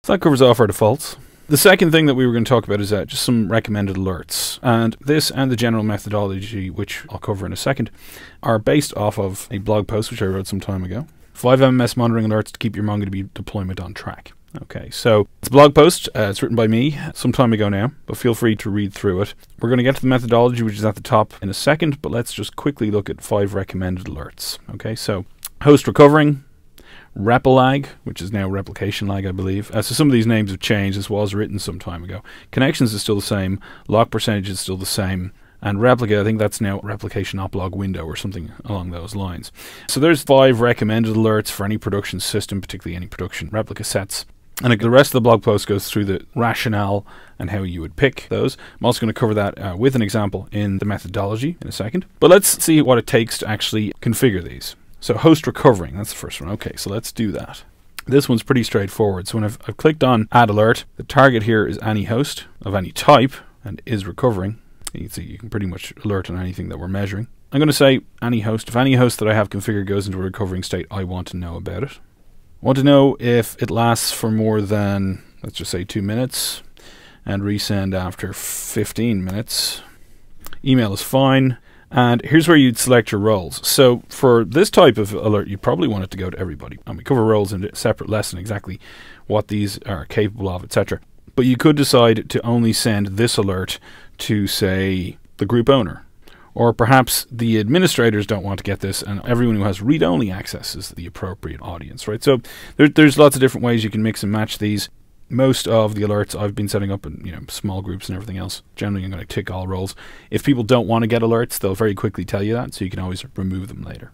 So that covers off our defaults. The second thing that we were going to talk about is just some recommended alerts. And this and the general methodology, which I'll cover in a second, are based off of a blog post which I wrote some time ago. 5 MMS monitoring alerts to keep your MongoDB deployment on track. Okay, so it's a blog post. It's written by me some time ago now, but feel free to read through it. We're going to get to the methodology, which is at the top, in a second, but let's just quickly look at 5 recommended alerts. Okay, so host recovering, RepliLag, which is now replication lag, I believe. So some of these names have changed. This was written some time ago. Connections is still the same. Lock percentage is still the same. And replica, I think that's now replication oplog window or something along those lines. So there's 5 recommended alerts for any production system, particularly any production replica sets. And the rest of the blog post goes through the rationale and how you would pick those. I'm also going to cover that with an example in the methodology in a second. But let's see what it takes to actually configure these. So host recovering, that's the first one. Okay, so let's do that. This one's pretty straightforward. So when I've clicked on add alert, the target here is any host of any type and is recovering. You can see you can pretty much alert on anything that we're measuring. I'm going to say any host. If any host that I have configured goes into a recovering state, I want to know about it. I want to know if it lasts for more than, let's just say 2 minutes, and resend after 15 minutes. Email is fine. And here's where you'd select your roles. So for this type of alert, you probably want it to go to everybody. And we cover roles in a separate lesson, exactly what these are capable of, etc. But you could decide to only send this alert to, say, the group owner. Or perhaps the administrators don't want to get this, and everyone who has read-only access is the appropriate audience, right? So there's lots of different ways you can mix and match these. Most of the alerts I've been setting up in small groups and everything else. Generally, I'm going to tick all roles. If people don't want to get alerts, they'll very quickly tell you that, so you can always remove them later.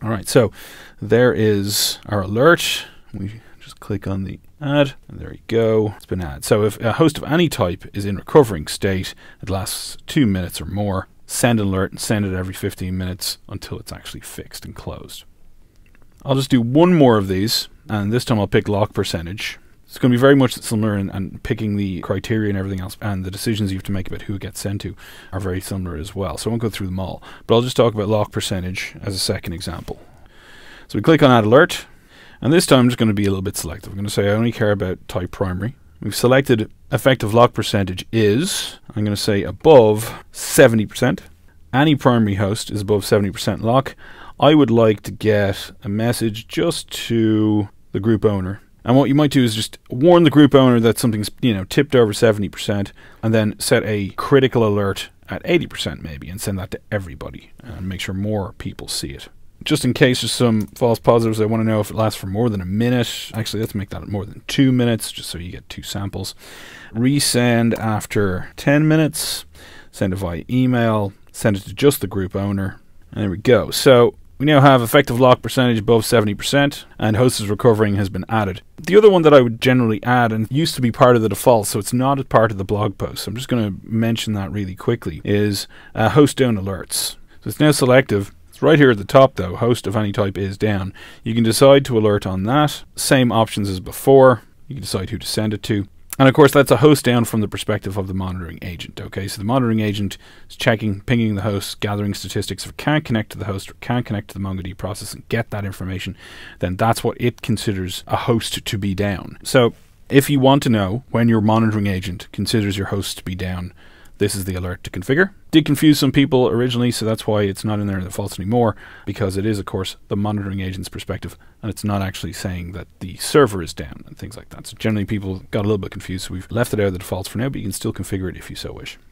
All right, so there is our alert. We just click on the add, and there you go. It's been added. So if a host of any type is in recovering state, it lasts 2 minutes or more, send an alert and send it every 15 minutes until it's actually fixed and closed. I'll just do one more of these, and this time I'll pick lock percentage. It's going to be very much similar, and picking the criteria and everything else, and the decisions you have to make about who it gets sent to are very similar as well. So I won't go through them all, but I'll just talk about lock percentage as a second example. So we click on add alert, and this time I'm just going to be a little bit selective. I'm going to say I only care about type primary. We've selected effective lock percentage is, I'm going to say above 70%. Any primary host is above 70% lock. I would like to get a message just to the group owner. And what you might do is just warn the group owner that something's tipped over 70%, and then set a critical alert at 80% maybe, and send that to everybody and make sure more people see it. Just in case there's some false positives, I want to know if it lasts for more than a minute. Actually, let's make that more than 2 minutes, just so you get 2 samples. Resend after 10 minutes. Send it via email. Send it to just the group owner. And there we go. So we now have effective lock percentage above 70%, and host is recovering has been added. The other one that I would generally add, and used to be part of the default, so it's not a part of the blog post, so I'm just going to mention that really quickly, is host down alerts. So it's now selective. Right here at the top though, host of any type is down. You can decide to alert on that. Same options as before. You can decide who to send it to. And of course that's a host down from the perspective of the monitoring agent. Okay, so the monitoring agent is checking, pinging the host, gathering statistics. If it can't connect to the host or can't connect to the MongoDB process and get that information, then that's what it considers a host to be down. So if you want to know when your monitoring agent considers your host to be down, this is the alert to configure. Did confuse some people originally, so that's why it's not in there in the defaults anymore, because it is, of course, the monitoring agent's perspective, and it's not actually saying that the server is down and things like that. So generally people got a little bit confused, so we've left it out of the defaults for now, but you can still configure it if you so wish.